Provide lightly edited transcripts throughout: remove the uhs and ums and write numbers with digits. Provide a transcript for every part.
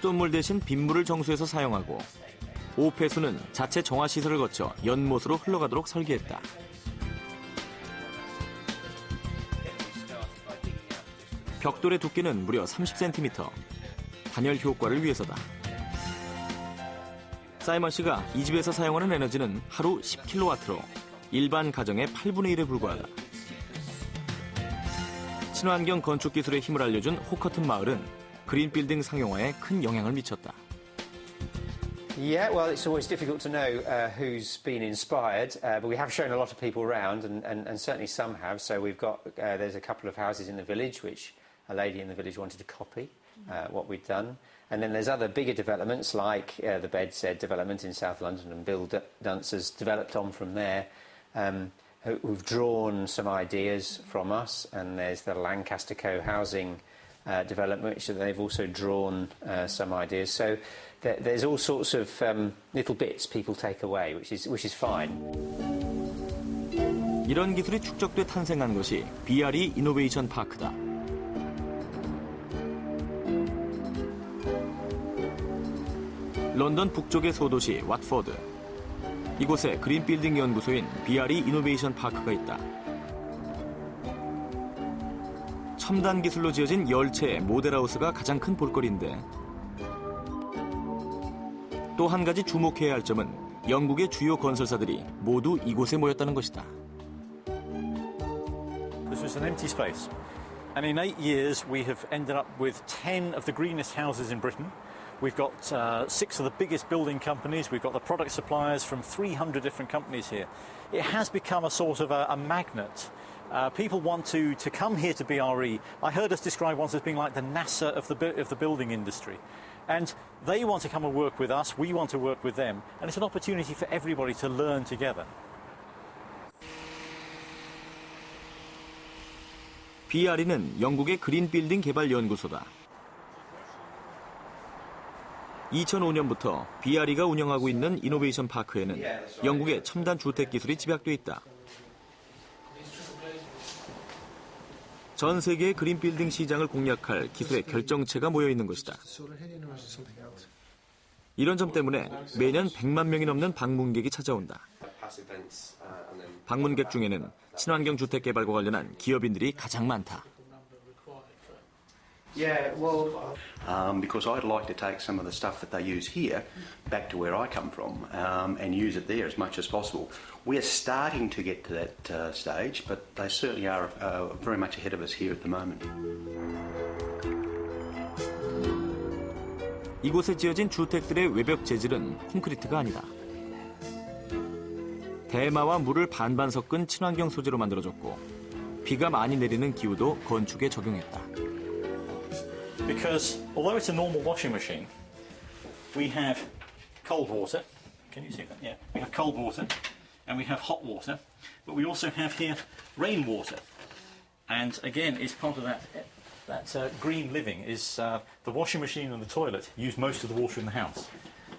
수돗물 대신 빗물을 정수해서 사용하고 오폐수는 자체 정화 시설을 거쳐 연못으로 흘러가도록 설계했다. 벽돌의 두께는 무려 30cm. 단열 효과를 위해서다. 사이먼 씨가 이 집에서 사용하는 에너지는 하루 10kW로 일반 가정의 8분의 1에 불과하다. 친환경 건축 기술의 힘을 알려준 호커튼 마을은 그린 빌딩 상용화에 큰 영향을 미쳤다. Yeah, well, it's always difficult to know who's been inspired, but we have shown a lot of people around, and certainly some have. So we've got, there's a couple of houses in the village which a lady in the village wanted to copy what we'd done. And then there's other bigger developments like the Bedstead development in South London, and Bill Dunce has developed on from there, who've drawn some ideas from us. And there's the Lancaster co-housing development, which they've also drawn some ideas. So there's all sorts of little bits people take away, which is fine. 이런 기술이 축적돼 탄생한 것이 BRE 이노베이션 파크다. 런던 북쪽의 소도시 왓포드. 이곳에 그린 빌딩 연구소인 BRE 이노베이션 파크가 있다. 첨단 기술로 지어진 열채의 모델하우스가 가장 큰 볼거리인데 또 한 가지 주목해야 할 점은 영국의 주요 건설사들이 모두 이곳에 모였다는 것이다. This was an empty space. And in 8 years we have ended up with 10 of the greenest houses in Britain. We've got 6 of the biggest building companies. We've got the product suppliers from 300 different companies here. It has become a sort of a magnet. People want to come here to BRE. I heard us described once as being like the NASA of the building industry. And they want to come and work with us. We want to work with them. And it's an opportunity for everybody to learn together. BRE는 영국의 그린 빌딩 개발 연구소다. 2005년부터 BRE가 운영하고 있는 이노베이션 파크에는 영국의 첨단 주택 기술이 집약돼 있다. 전 세계의 그린 빌딩 시장을 공략할 기술의 결정체가 모여 있는 것이다. 이런 점 때문에 매년 100만 명이 넘는 방문객이 찾아온다. 방문객 중에는 친환경 주택 개발과 관련한 기업인들이 가장 많다. Yeah, well, because I'd like to take some of the stuff that they use here back to where I come from and use it there as much as possible. We're starting to get to that stage, but they certainly are very much ahead of us here at the moment. 이곳에 지어진 주택들의 외벽 재질은 콘크리트가 아니다. 대마와 물을 반반 섞은 친환경 소재로 만들어졌고 비가 많이 내리는 기후도 건축에 적용했다. Because although it's a normal washing machine, we have cold water. Can you see that? Yeah. We have cold water and we have hot water, but we also have here rainwater. And again, it's part of that green living is the washing machine and the toilet use most of the water in the house.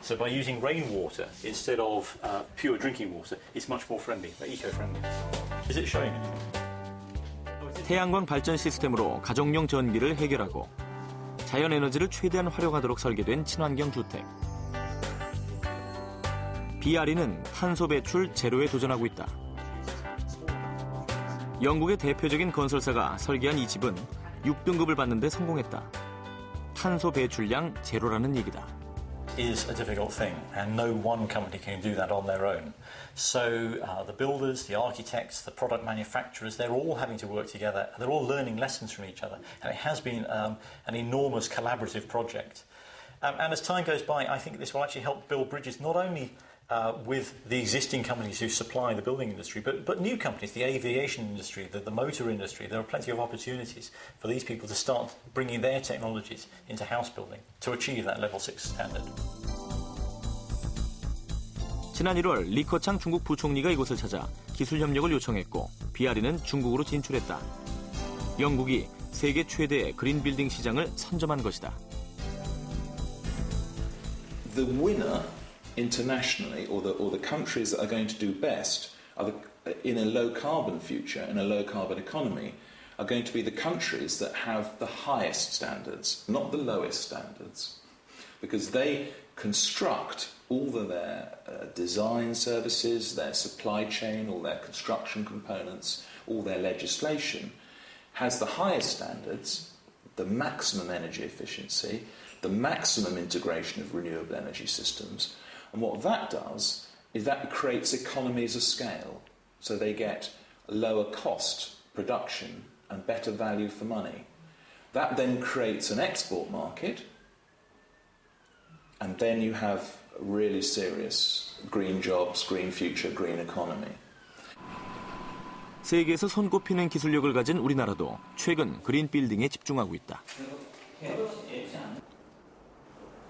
So by using rainwater instead of pure drinking water, it's much more friendly, eco-friendly. Is it showing anything? 태양광 발전 시스템으로 가정용 전기를 해결하고 자연 에너지를 최대한 활용하도록 설계된 친환경 주택. BRE는 탄소 배출 제로에 도전하고 있다. 영국의 대표적인 건설사가 설계한 이 집은 6등급을 받는 데 성공했다. 탄소 배출량 제로라는 얘기다. Is a difficult thing, and no one company can do that on their own. So the builders, the architects, the product manufacturers, they're all having to work together. They're all learning lessons from each other, and it has been an enormous collaborative project. And as time goes by, I think this will actually help build bridges not only with the existing companies who supply the building industry, but new companies, the aviation industry, the motor industry. There are plenty of opportunities for these people to start bringing their technologies into house building to achieve that level 6 standard. 지난 1월 리커창 중국 부총리가 이곳을 찾아 기술 협력을 요청했고 BRE는 중국으로 진출했다. 영국이 세계 최대의 그린 빌딩 시장을 선점한 것이다. The winner internationally, or the countries that are going to do best in a low carbon future, in a low carbon economy, are going to be the countries that have the highest standards, not the lowest standards. because they construct all of their design services, their supply chain, all their construction components, all their legislation has the highest standards, the maximum energy efficiency, the maximum integration of renewable energy systems. And what that does is that creates economies of scale. So they get lower cost production and better value for money. That then creates an export market, and then you have really serious green jobs, green future, green economy. 세계에서 손꼽히는 기술력을 가진 우리나라도 최근 그린 빌딩에 집중하고 있다.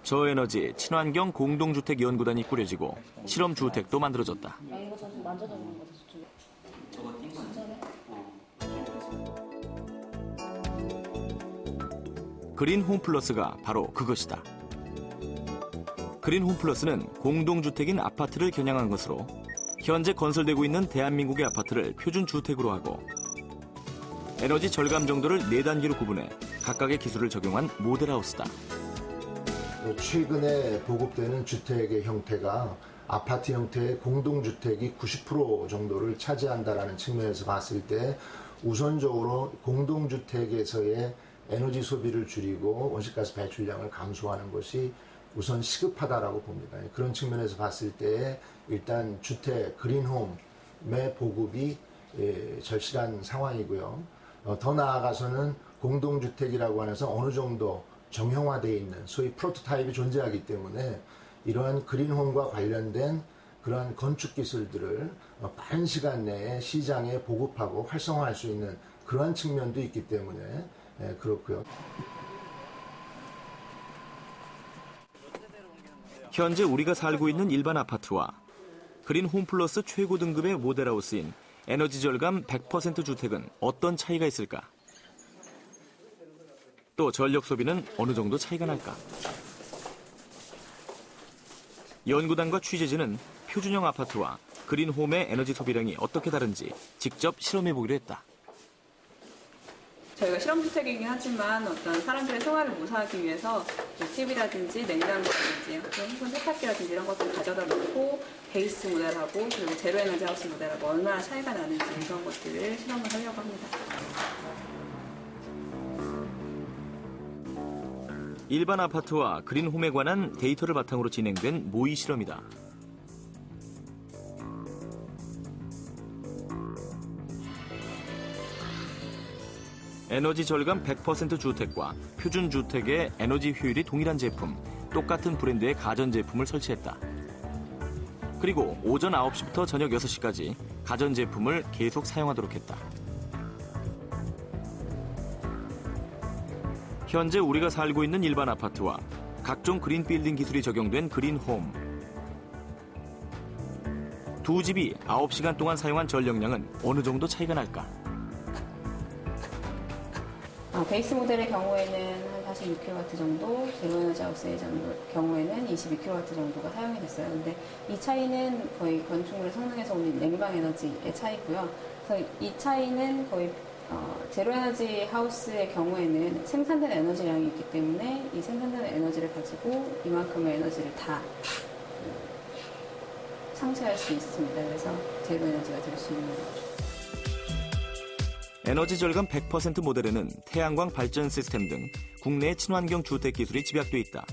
저에너지 친환경 공동주택 연구단이 꾸려지고 실험 주택도 만들어졌다. 그린 홈플러스가 바로 그것이다. 그린 홈플러스는 공동주택인 아파트를 겨냥한 것으로 현재 건설되고 있는 대한민국의 아파트를 표준주택으로 하고 에너지 절감 정도를 4단계로 구분해 각각의 기술을 적용한 모델하우스다. 최근에 보급되는 주택의 형태가 아파트 형태의 공동주택이 90% 정도를 차지한다는 측면에서 봤을 때 우선적으로 공동주택에서의 에너지 소비를 줄이고 온실가스 배출량을 감소하는 것이 우선 시급하다라고 봅니다. 그런 측면에서 봤을 때 일단 주택, 그린홈의 보급이 절실한 상황이고요. 더 나아가서는 공동주택이라고 하면서 어느 정도 정형화되어 있는 소위 프로토타입이 존재하기 때문에 이러한 그린홈과 관련된 그러한 건축 기술들을 빠른 시간 내에 시장에 보급하고 활성화할 수 있는 그러한 측면도 있기 때문에 그렇고요. 현재 우리가 살고 있는 일반 아파트와 그린 홈플러스 최고 등급의 모델하우스인 에너지 절감 100% 주택은 어떤 차이가 있을까? 또 전력 소비는 어느 정도 차이가 날까? 연구단과 취재진은 표준형 아파트와 그린홈의 에너지 소비량이 어떻게 다른지 직접 실험해보기로 했다. 저희가 실험주택이긴 하지만 어떤 사람들의 생활을 모사하기 위해서 TV라든지 냉장고라든지 핸드폰 세탁기라든지 이런 것들을 가져다 놓고 베이스 모델하고 그리고 제로 에너지 하우스 모델하고 얼마나 차이가 나는지 그런 것들을 실험을 하려고 합니다. 일반 아파트와 그린홈에 관한 데이터를 바탕으로 진행된 모의 실험이다. 에너지 절감 100% 주택과 표준 주택의 에너지 효율이 동일한 제품, 똑같은 브랜드의 가전제품을 설치했다. 그리고 오전 9시부터 저녁 6시까지 가전제품을 계속 사용하도록 했다. 현재 우리가 살고 있는 일반 아파트와 각종 그린 빌딩 기술이 적용된 그린홈. 두 집이 9시간 동안 사용한 전력량은 어느 정도 차이가 날까? 베이스 모델의 경우에는 한 46kW 정도, 제로 에너지 하우스의 경우에는 22kW 정도가 사용이 됐어요. 근데 이 차이는 거의 건축물의 성능에서 오는 냉방 에너지의 차이고요. 그래서 이 차이는 거의 제로 에너지 하우스의 경우에는 생산된 에너지량이 있기 때문에 이 생산된 에너지를 가지고 이만큼의 에너지를 다 상쇄할 수 있습니다. 그래서 제로 에너지가 될 수 있는 거죠. 에너지 절감 100% 모델에는 태양광 발전 시스템 등 국내의 친환경 주택 기술이 집약돼 있다.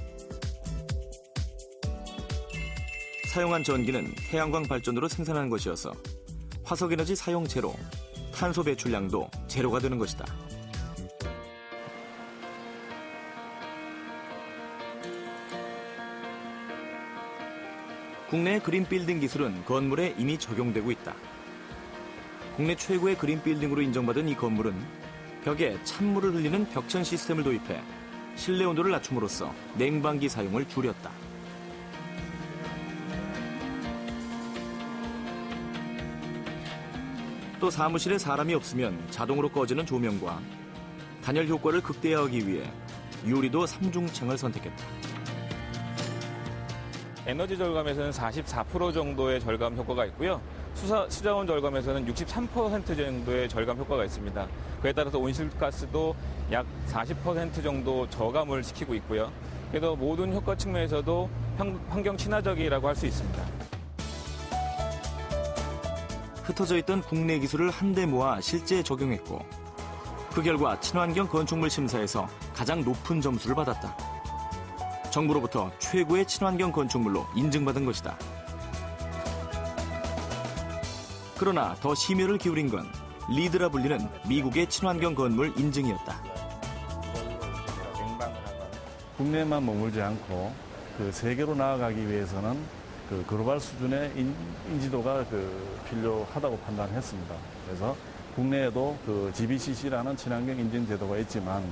사용한 전기는 태양광 발전으로 생산하는 것이어서 화석에너지 사용 제로, 탄소 배출량도 제로가 되는 것이다. 국내의 그린 빌딩 기술은 건물에 이미 적용되고 있다. 국내 최고의 그린 빌딩으로 인정받은 이 건물은 벽에 찬물을 흘리는 벽천 시스템을 도입해 실내 온도를 낮춤으로써 냉방기 사용을 줄였다. 또 사무실에 사람이 없으면 자동으로 꺼지는 조명과 단열 효과를 극대화하기 위해 유리도 3중창을 선택했다. 에너지 절감에서는 44% 정도의 절감 효과가 있고요. 수자원 절감에서는 63% 정도의 절감 효과가 있습니다. 그에 따라서 온실가스도 약 40% 정도 저감을 시키고 있고요. 그래도 모든 효과 측면에서도 환경 친화적이라고 할 수 있습니다. 흩어져 있던 국내 기술을 한데 모아 실제 적용했고 그 결과 친환경 건축물 심사에서 가장 높은 점수를 받았다. 정부로부터 최고의 친환경 건축물로 인증받은 것이다. 그러나 더 심혈을 기울인 건 리드라 불리는 미국의 친환경 건물 인증이었다. 국내만 머물지 않고 그 세계로 나아가기 위해서는 그 글로벌 수준의 인지도가 필요하다고 판단했습니다. 그래서 국내에도 그 GBCC라는 친환경 인증 제도가 있지만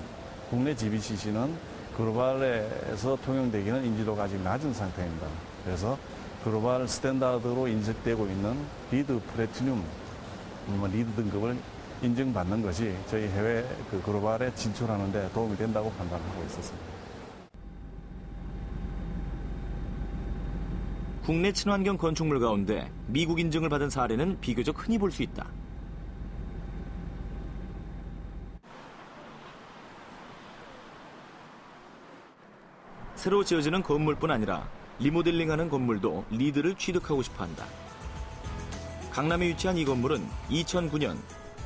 국내 GBCC는 글로벌에서 통용되기는 인지도가 아직 낮은 상태입니다. 그래서 글로벌 스탠다드로 인식되고 있는 리드 플래티늄, 리드 등급을 인증받는 것이 저희 해외 글로벌에 진출하는 데 도움이 된다고 판단하고 있었습니다. 국내 친환경 건축물 가운데 미국 인증을 받은 사례는 비교적 흔히 볼 수 있다. 새로 지어지는 건물뿐 아니라 리모델링하는 건물도 리드를 취득하고 싶어한다. 강남에 위치한 이 건물은 2009년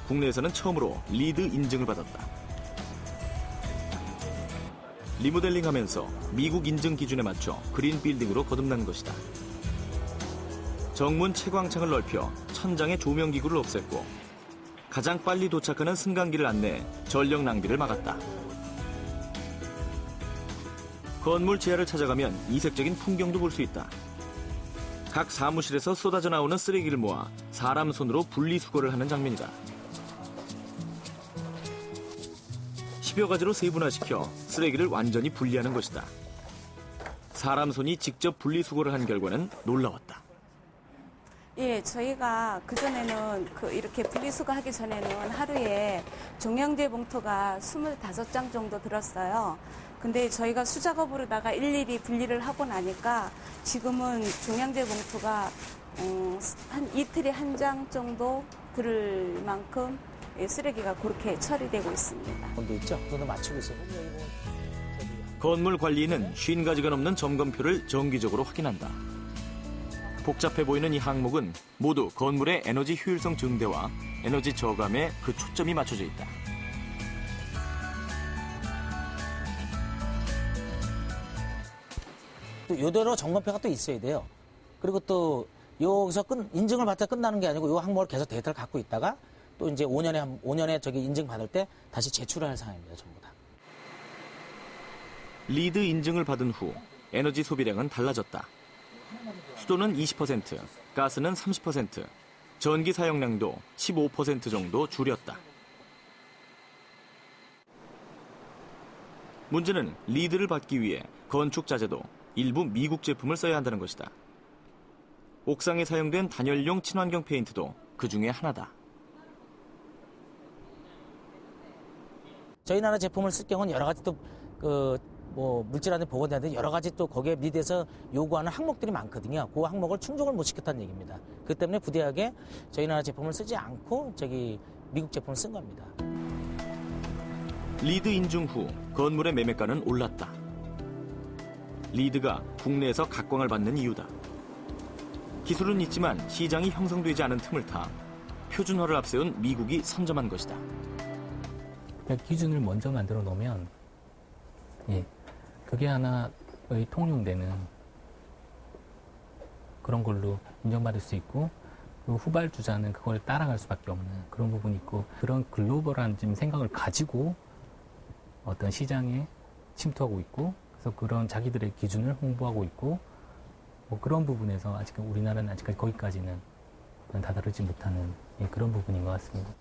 국내에서는 처음으로 리드 인증을 받았다. 리모델링하면서 미국 인증 기준에 맞춰 그린 빌딩으로 거듭난 것이다. 정문 채광창을 넓혀 천장의 조명기구를 없앴고 가장 빨리 도착하는 승강기를 안내해 전력 낭비를 막았다. 건물 지하를 찾아가면 이색적인 풍경도 볼 수 있다. 각 사무실에서 쏟아져 나오는 쓰레기를 모아 사람 손으로 분리수거를 하는 장면이다. 10여 가지로 세분화시켜 쓰레기를 완전히 분리하는 것이다. 사람 손이 직접 분리수거를 한 결과는 놀라웠다. 예, 저희가 그전에는 이렇게 분리수거 하기 전에는 하루에 종량제 봉투가 25장 정도 들었어요. 근데 저희가 수작업으로다가 일일이 분리를 하고 나니까 지금은 종량제 봉투가 한 이틀에 한 장 정도 들을 만큼 쓰레기가 그렇게 처리되고 있습니다. 건도 있죠? 그거는 맞추고 있어요. 건물 관리인은 50가지가 넘는 점검표를 정기적으로 확인한다. 복잡해 보이는 이 항목은 모두 건물의 에너지 효율성 증대와 에너지 저감에 그 초점이 맞춰져 있다. 또 이대로 점검표가 또 있어야 돼요. 그리고 또 여기서 인증을 받다 끝나는 게 아니고 이 항목을 계속 데이터를 갖고 있다가 또 이제 5년에 저기 인증 받을 때 다시 제출할 사항입니다. 전부 다. 리드 인증을 받은 후 에너지 소비량은 달라졌다. 수도는 20%, 가스는 30%, 전기 사용량도 15% 정도 줄였다. 문제는 리드를 받기 위해 건축 자재도 일부 미국 제품을 써야 한다는 것이다. 옥상에 사용된 단열용 친환경 페인트도 그 중에 하나다. 저희 나라 제품을 쓸 경우는 여러 가지 또 물질안에 보건되는데 여러 가지 또 거기에 미대에서 요구하는 항목들이 많거든요. 그 항목을 충족을 못 시켰다는 얘기입니다. 그 때문에 부대하게 저희 나라 제품을 쓰지 않고 미국 제품을 쓴 겁니다. 리드 인증 후 건물의 매매가는 올랐다. 리드가 국내에서 각광을 받는 이유다. 기술은 있지만 시장이 형성되지 않은 틈을 타 표준화를 앞세운 미국이 선점한 것이다. 기준을 먼저 만들어 놓으면 그게 하나의 통용되는 그런 걸로 인정받을 수 있고 그 후발주자는 그걸 따라갈 수밖에 없는 그런 부분이 있고 그런 글로벌한 지금 생각을 가지고 어떤 시장에 침투하고 있고 그래서 그런 자기들의 기준을 홍보하고 있고 그런 부분에서 아직 우리나라는 아직까지 거기까지는 다다르지 못하는 그런 부분인 것 같습니다.